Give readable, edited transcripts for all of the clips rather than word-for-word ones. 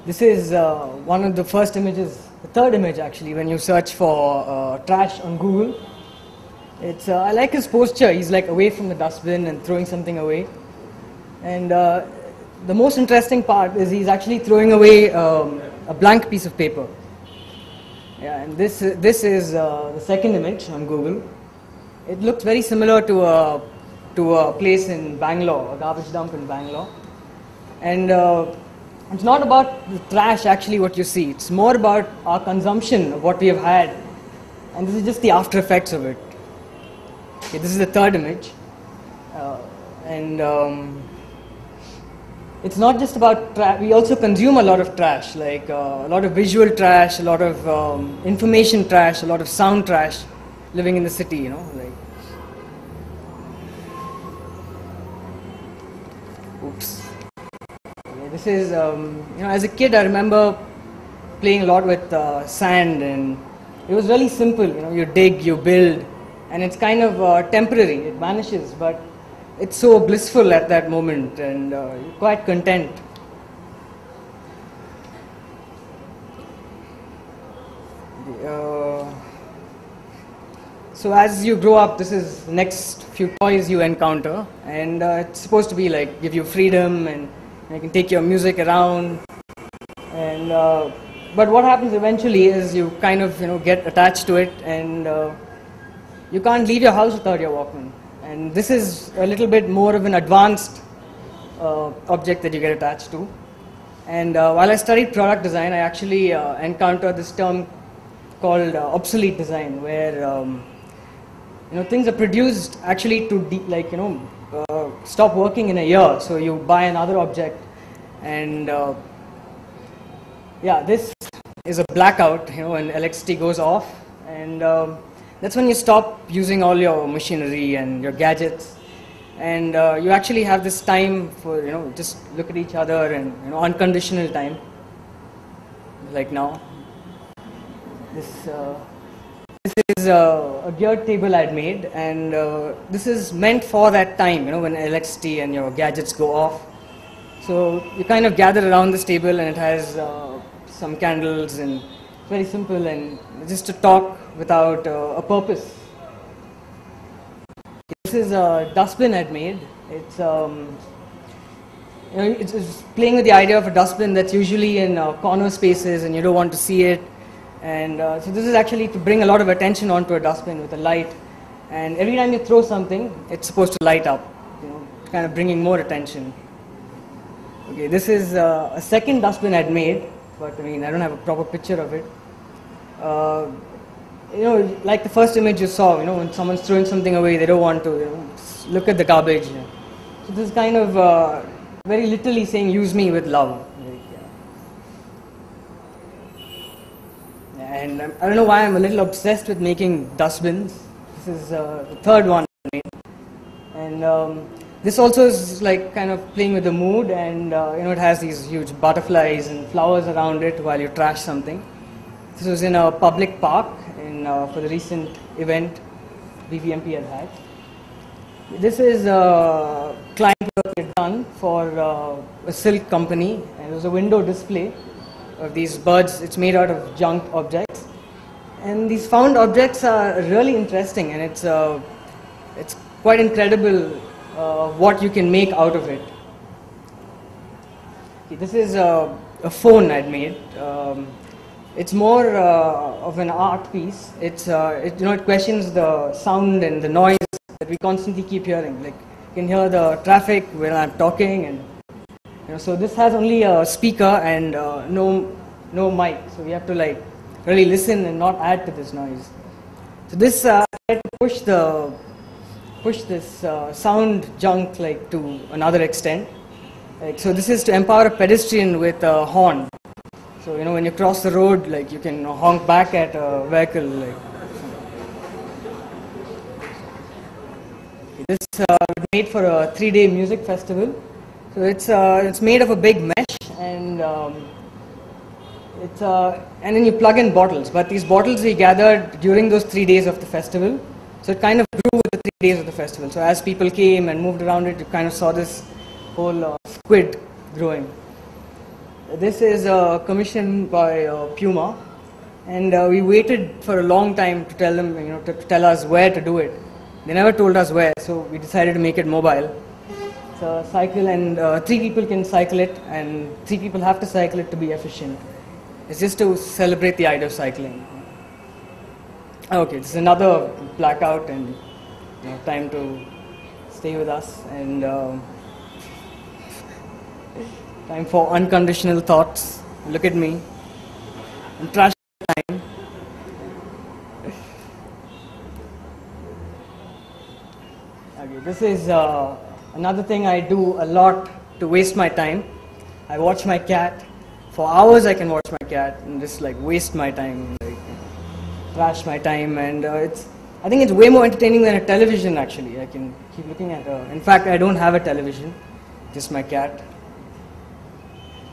This is one of the first images, the third image actually, when you search for trash on Google. It's, I like his posture. He's like away from the dustbin and throwing something away. And the most interesting part is he's actually throwing away a blank piece of paper. Yeah, and this is the second image on Google. It looks very similar to a place in Bangalore, a garbage dump in Bangalore. And it's not about the trash actually what you see. It's more about our consumption of what we have had. And this is just the after effects of it. Okay, this is the third image. It's not just about trash. We also consume a lot of trash, like a lot of visual trash, a lot of information trash, a lot of sound trash living in the city, you know. Like, oops. This is, you know, as a kid I remember playing a lot with sand, and it was really simple, you know, you dig, you build, and it's kind of temporary, it vanishes, but it's so blissful at that moment, and you're quite content. So as you grow up, this is the next few toys you encounter, and it's supposed to be like give you freedom, and you can take your music around, and but what happens eventually is you kind of, you know, get attached to it, and you can't leave your house without your Walkman. And this is a little bit more of an advanced object that you get attached to. And while I studied product design, I actually encountered this term called obsolete design, where you know, things are produced actually to stop working in a year. So you buy another object, and yeah, this is a blackout, you know, when electricity goes off, and that's when you stop using all your machinery and your gadgets, and you actually have this time for, you know, just look at each other, and, you know, unconditional time, like now. This is a geared table I'd made, and this is meant for that time, you know, when electricity and your gadgets go off. So you kind of gather around this table, and it has some candles, and it's very simple, and just to talk without a purpose. This is a dustbin I'd made. It's you know, it's playing with the idea of a dustbin that's usually in corner spaces, and you don't want to see it. And so this is actually to bring a lot of attention onto a dustbin with a light. And every time you throw something, it's supposed to light up, you know, kind of bringing more attention. Okay, this is a second dustbin I'd made, but I mean, I don't have a proper picture of it. You know, like the first image you saw, you know, when someone's throwing something away, they don't want to, you know, look at the garbage. You know. So this is kind of very literally saying, use me with love. And I don't know why I'm a little obsessed with making dustbins. This is the third one I made. And this also is like kind of playing with the mood, and you know, it has these huge butterflies and flowers around it while you trash something. This was in a public park for the recent event BVMP had. This is a client work we had done for a silk company, and it was a window display of these birds. It's made out of junk objects, and these found objects are really interesting, and it's quite incredible what you can make out of it. Okay, this is a phone I'd made. It's more of an art piece. It's you know, it questions the sound and the noise that we constantly keep hearing. Like you can hear the traffic when I'm talking, and you know, so this has only a speaker and no mic. So we have to like really listen and not add to this noise. So this I had to push this sound junk like to another extent. Like, so this is to empower a pedestrian with a horn. So, you know, when you cross the road, like, you can honk back at a vehicle. Like. This was made for a 3-day music festival. So it's made of a big mesh, and and then you plug in bottles. But these bottles we gathered during those 3 days of the festival. So it kind of grew with the 3 days of the festival. So as people came and moved around it, you kind of saw this whole squid growing. This is commissioned by Puma, and we waited for a long time to tell them, to tell us where to do it. They never told us where, so we decided to make it mobile. It's a cycle, and 3 people can cycle it, and 3 people have to cycle it to be efficient. It's just to celebrate the idea of cycling. Okay, this is another blackout, and time to stay with us, and time for unconditional thoughts. Look at me. I'm trash time. Okay, this is another thing I do a lot to waste my time. I watch my cat. For hours I can watch my cat and just like waste my time, like trash my time, and I think it's way more entertaining than a television actually. I can keep looking at her. In fact, I don't have a television, just my cat.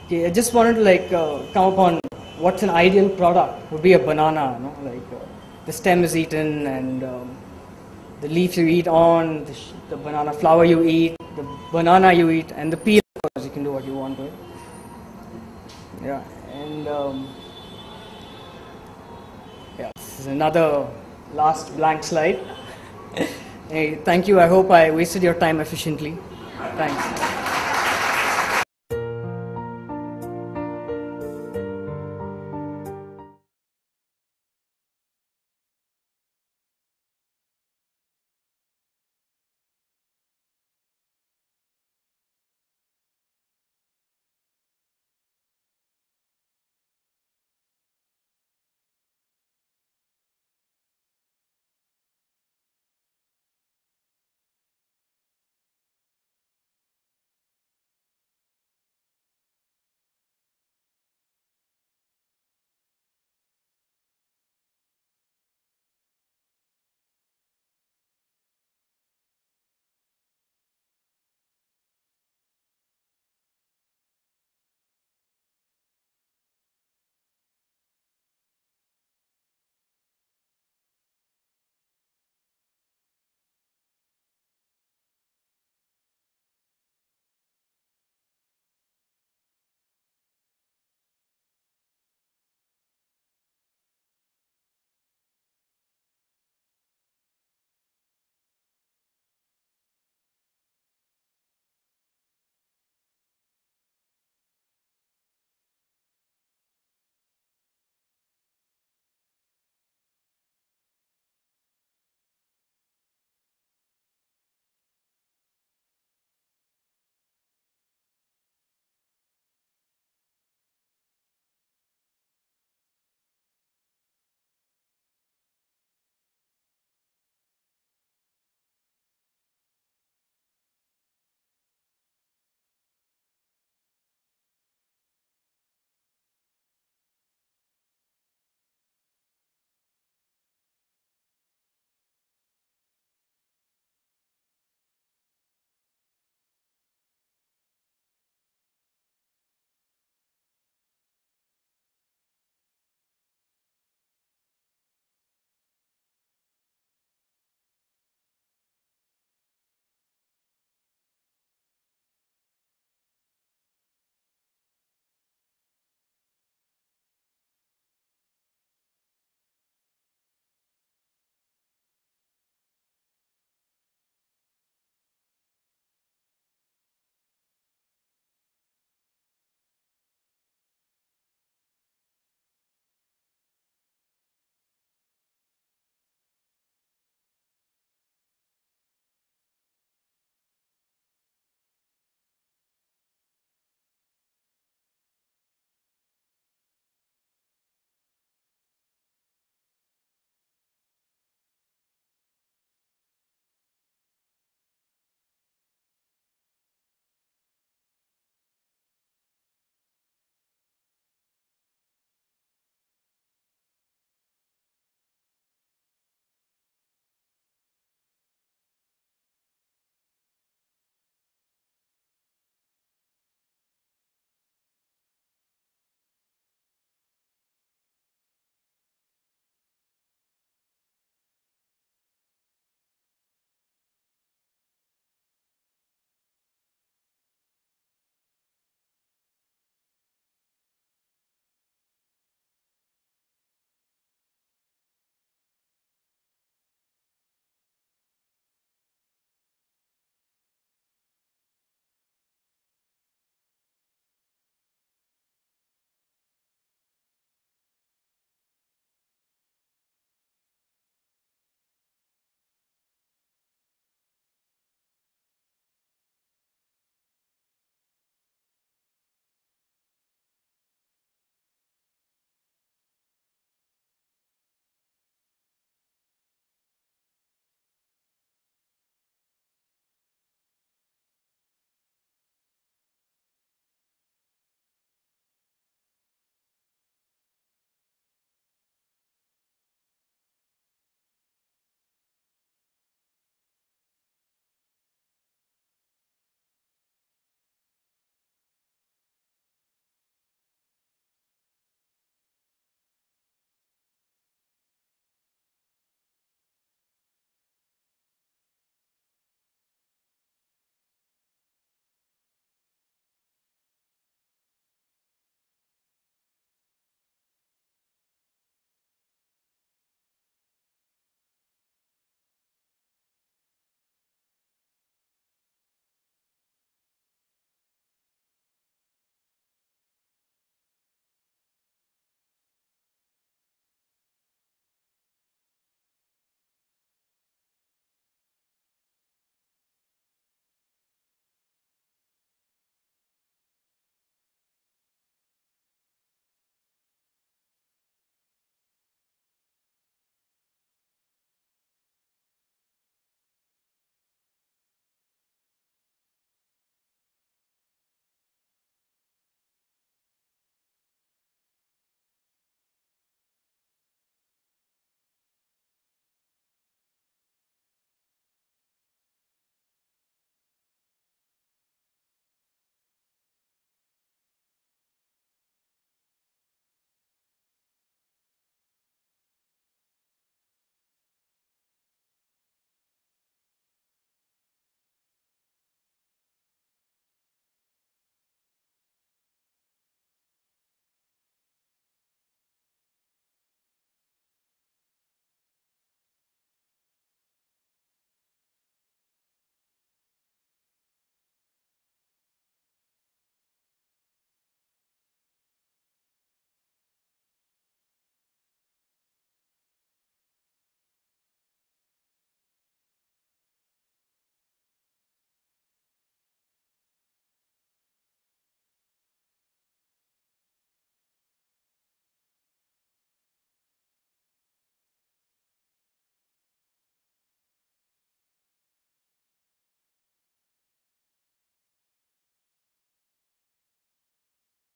Okay, I just wanted to come upon what's an ideal product. Would be a banana, the stem is eaten, and the leaf you eat on, the banana flower you eat, the banana you eat, and the peel, of course, you can do what you want with it. Yeah, and this is another last blank slide. Hey, thank you. I hope I wasted your time efficiently. Thanks.